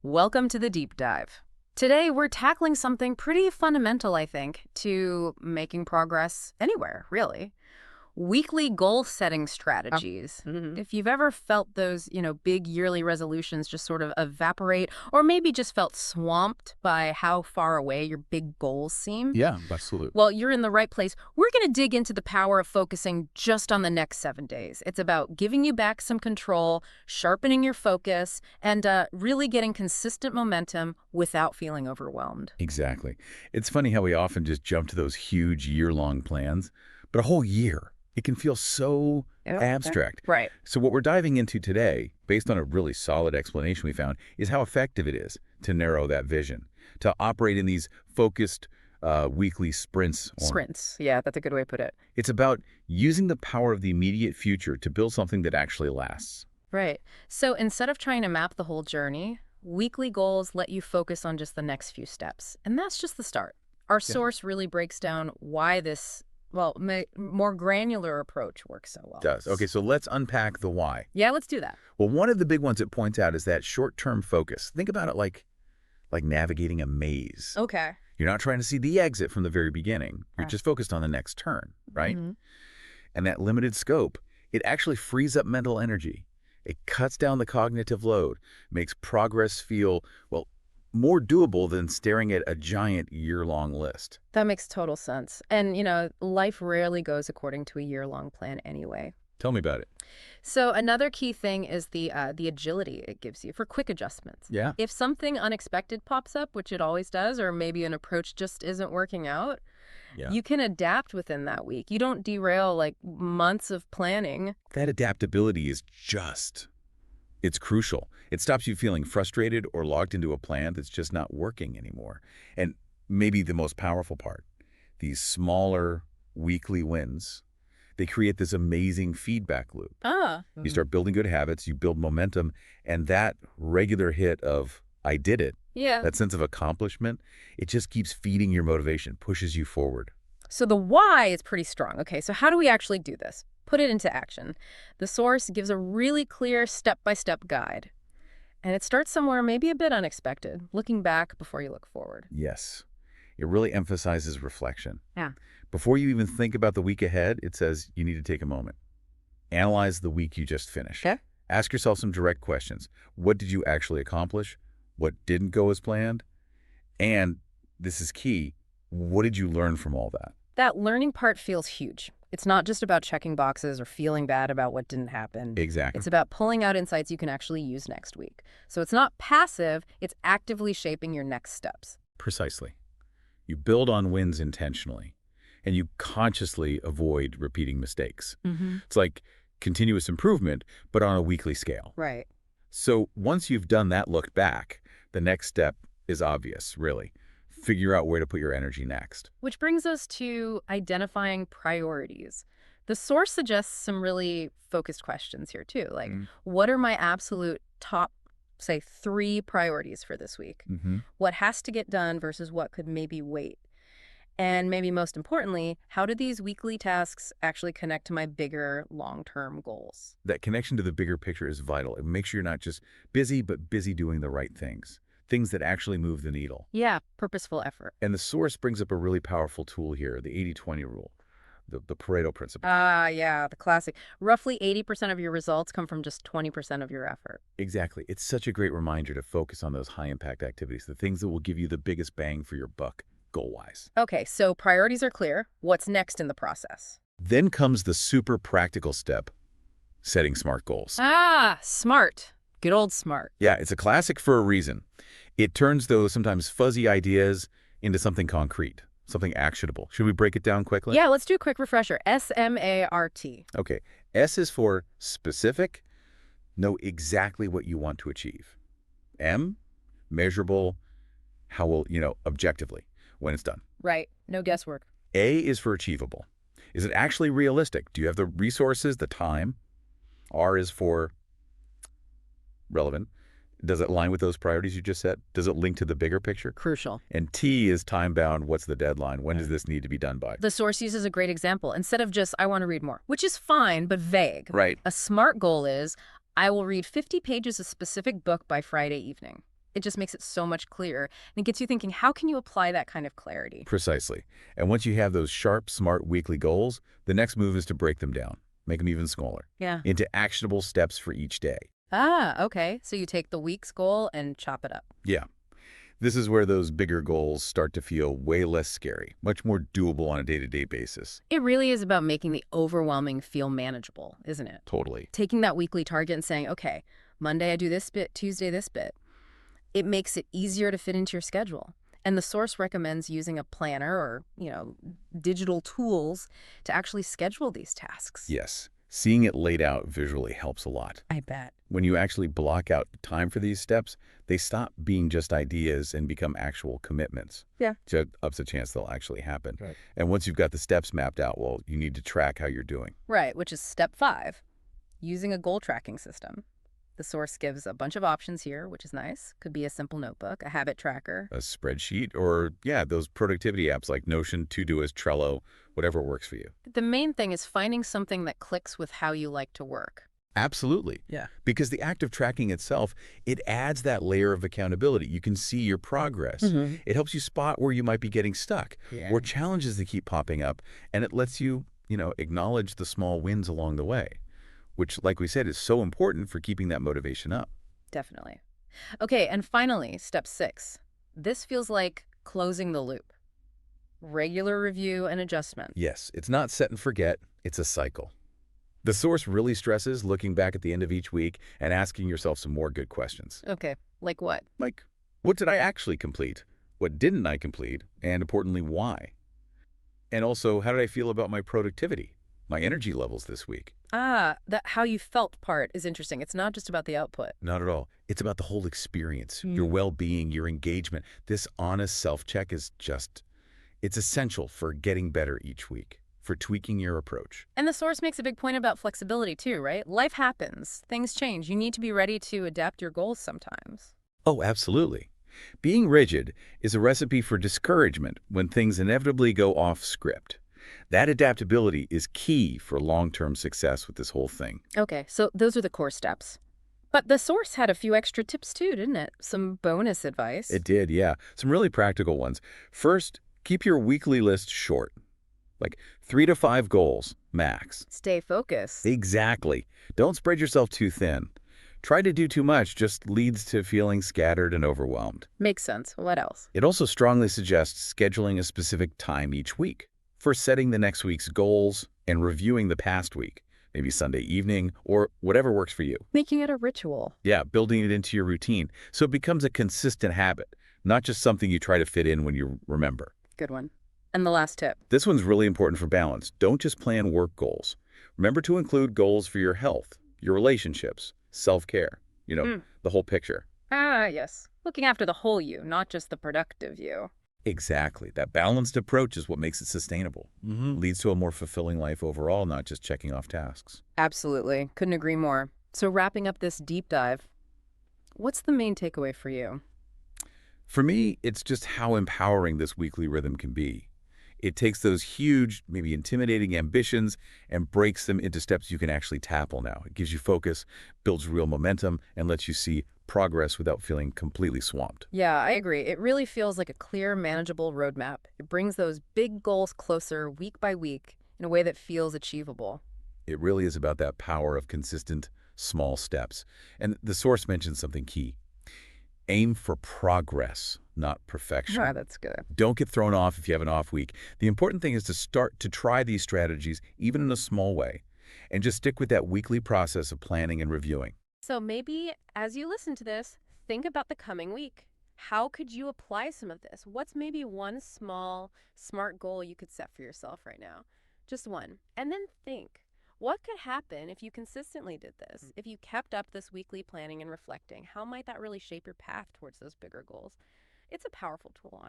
Welcome to the deep dive. Today, we're tackling something pretty fundamental, I think, to making progress anywhere, really. Weekly goal-setting strategies. Mhm. If you've ever felt those, big yearly resolutions just sort of evaporate, or maybe just felt swamped by how far away your big goals seem, Yeah, absolutely. well, you're in the right place. We're going to dig into the power of focusing just on the next 7 days. It's about giving you back some control, sharpening your focus, and really getting consistent momentum without feeling overwhelmed. Exactly. It's funny how we often just jump to those huge year-long plans, but a whole year, it can feel so Yep. abstract. Right. So what we're diving into today, based on a really solid explanation we found, is how effective it is to narrow that vision, to operate in these focused weekly sprints. Sprints. Yeah, that's a good way to put it. It's about using the power of the immediate future to build something that actually lasts. Right. So instead of trying to map the whole journey, weekly goals let you focus on just the next few steps. And that's just the start. Our Yeah. source really breaks down why this, well, more granular approach works so well. Does. Okay, so let's unpack the why. Yeah, let's do that. Well, one of the big ones it points out is that short-term focus. Think about it like navigating a maze. Okay. You're not trying to see the exit from the very beginning. You're just focused on the next turn, right? Mhm. And that limited scope, it actually frees up mental energy. It cuts down the cognitive load, makes progress feel, well, more doable than staring at a giant year-long list. That makes total sense. And, life rarely goes according to a year-long plan anyway. Tell me about it. So another key thing is the agility it gives you for quick adjustments. Yeah? If something unexpected pops up, which it always does, or maybe an approach just isn't working out, Yeah. you can adapt within that week. You don't derail like months of planning. That adaptability is it's crucial. It stops you feeling frustrated or locked into a plan that's just not working anymore. And maybe the most powerful part, these smaller weekly wins, they create this amazing feedback loop. Ah. You start building good habits, you build momentum, and that regular hit of, I did it, Yeah. that sense of accomplishment, it just keeps feeding your motivation, pushes you forward. So the why is pretty strong. Okay, so how do we actually do this? Put it into action. The source gives a really clear step-by-step guide. And it starts somewhere maybe a bit unexpected, looking back before you look forward. Yes, it really emphasizes reflection. Yeah. Before you even think about the week ahead, it says you need to take a moment. Analyze the week you just finished. Okay. Ask yourself some direct questions. What did you actually accomplish? What didn't go as planned? And this is key, what did you learn from all that? That learning part feels huge. It's not just about checking boxes or feeling bad about what didn't happen. Exactly. It's about pulling out insights you can actually use next week. So it's not passive, it's actively shaping your next steps. Precisely. You build on wins intentionally, and you consciously avoid repeating mistakes. It's like continuous improvement, but on a weekly scale. Right. So once you've done that look back, the next step is obvious, really. Figure out where to put your energy next. Which brings us to identifying priorities. The source suggests some really focused questions here, too. Like, what are my absolute top, say, 3 priorities for this week? What has to get done versus what could maybe wait? And maybe most importantly, how do these weekly tasks actually connect to my bigger long-term goals? That connection to the bigger picture is vital. It makes sure you're not just busy, but busy doing the right things that actually move the needle. Yeah, purposeful effort. And the source brings up a really powerful tool here, the 80-20 rule, the Pareto principle. Ah, yeah, the classic. Roughly 80% of your results come from just 20% of your effort. Exactly. It's such a great reminder to focus on those high-impact activities, the things that will give you the biggest bang for your buck, goal-wise. Okay, so priorities are clear. What's next in the process? Then comes the super practical step, setting SMART goals. Ah, smart. Good old smart. Yeah, it's a classic for a reason. It turns those sometimes fuzzy ideas into something concrete, something actionable. Should we break it down quickly? Yeah, let's do a quick refresher. SMART. Okay. S is for specific, know exactly what you want to achieve. M, measurable, how will, objectively, when it's done. Right. No guesswork. A is for achievable. Is it actually realistic? Do you have the resources, the time? R is for relevant. Does it align with those priorities you just set? Does it link to the bigger picture? Crucial. And T is time-bound. What's the deadline? When does this need to be done by? The source uses a great example. Instead of just, I want to read more, which is fine, but vague. Right. A SMART goal is, I will read 50 pages of specific book by Friday evening. It just makes it so much clearer. And it gets you thinking, how can you apply that kind of clarity? Precisely. And once you have those sharp, smart weekly goals, the next move is to break them down, make them even smaller, Yeah. into actionable steps for each day. Ah, okay. So you take the week's goal and chop it up. Yeah, this is where those bigger goals start to feel way less scary, much more doable on a day-to-day basis. It really is about making the overwhelming feel manageable, isn't it? Totally. Taking that weekly target and saying, okay, Monday I do this bit, Tuesday this bit. It makes it easier to fit into your schedule. And the source recommends using a planner or, digital tools to actually schedule these tasks. Yes, seeing it laid out visually helps a lot. I bet. When you actually block out time for these steps, they stop being just ideas and become actual commitments. Yeah. So ups a chance they'll actually happen. Right. And once you've got the steps mapped out, well, you need to track how you're doing. Right, which is step 5, using a goal tracking system. The source gives a bunch of options here, which is nice. Could be a simple notebook, a habit tracker. A spreadsheet or, yeah, those productivity apps like Notion, Todoist, Trello, whatever works for you. The main thing is finding something that clicks with how you like to work. Absolutely. Yeah. Because the act of tracking itself, it adds that layer of accountability. You can see your progress. It helps you spot where you might be getting stuck or challenges that keep popping up. And it lets you, acknowledge the small wins along the way, which, like we said, is so important for keeping that motivation up. Definitely. Okay, and finally, step 6. This feels like closing the loop. Regular review and adjustment. Yes, it's not set and forget. It's a cycle. The source really stresses looking back at the end of each week and asking yourself some more good questions. Okay, like what? Like, what did I actually complete? What didn't I complete? And importantly, why? And also, how did I feel about my productivity, my energy levels this week? Ah, that how you felt part is interesting. It's not just about the output. Not at all. It's about the whole experience, your well-being, your engagement. This honest self-check is it's essential for getting better each week, for tweaking your approach. And the source makes a big point about flexibility too, right? Life happens. Things change. You need to be ready to adapt your goals sometimes. Oh, absolutely. Being rigid is a recipe for discouragement when things inevitably go off script. That adaptability is key for long-term success with this whole thing. Okay, so those are the core steps. But the source had a few extra tips too, didn't it? Some bonus advice. It did, yeah. Some really practical ones. First, keep your weekly list short. Like 3 to 5 goals, max. Stay focused. Exactly. Don't spread yourself too thin. Try to do too much just leads to feeling scattered and overwhelmed. Makes sense. What else? It also strongly suggests scheduling a specific time each week for setting the next week's goals and reviewing the past week, maybe Sunday evening or whatever works for you. Making it a ritual. Yeah, building it into your routine so it becomes a consistent habit, not just something you try to fit in when you remember. Good one. And the last tip. This one's really important for balance. Don't just plan work goals. Remember to include goals for your health, your relationships, self-care, the whole picture. Ah, yes. Looking after the whole you, not just the productive you. Exactly. That balanced approach is what makes it sustainable. Leads to a more fulfilling life overall, not just checking off tasks. Absolutely. Couldn't agree more. So wrapping up this deep dive, what's the main takeaway for you? For me, it's just how empowering this weekly rhythm can be. It takes those huge, maybe intimidating ambitions and breaks them into steps you can actually tackle now. It gives you focus, builds real momentum, and lets you see progress without feeling completely swamped. Yeah, I agree. It really feels like a clear, manageable roadmap. It brings those big goals closer week by week in a way that feels achievable. It really is about that power of consistent, small steps. And the source mentions something key. Aim for progress, not perfection. Ah, that's good. Don't get thrown off if you have an off week. The important thing is to start to try these strategies, even in a small way, and just stick with that weekly process of planning and reviewing. So maybe as you listen to this, think about the coming week. How could you apply some of this? What's maybe one small, smart goal you could set for yourself right now? Just one. And then think, what could happen if you consistently did this? If you kept up this weekly planning and reflecting, how might that really shape your path towards those bigger goals? It's a powerful tool.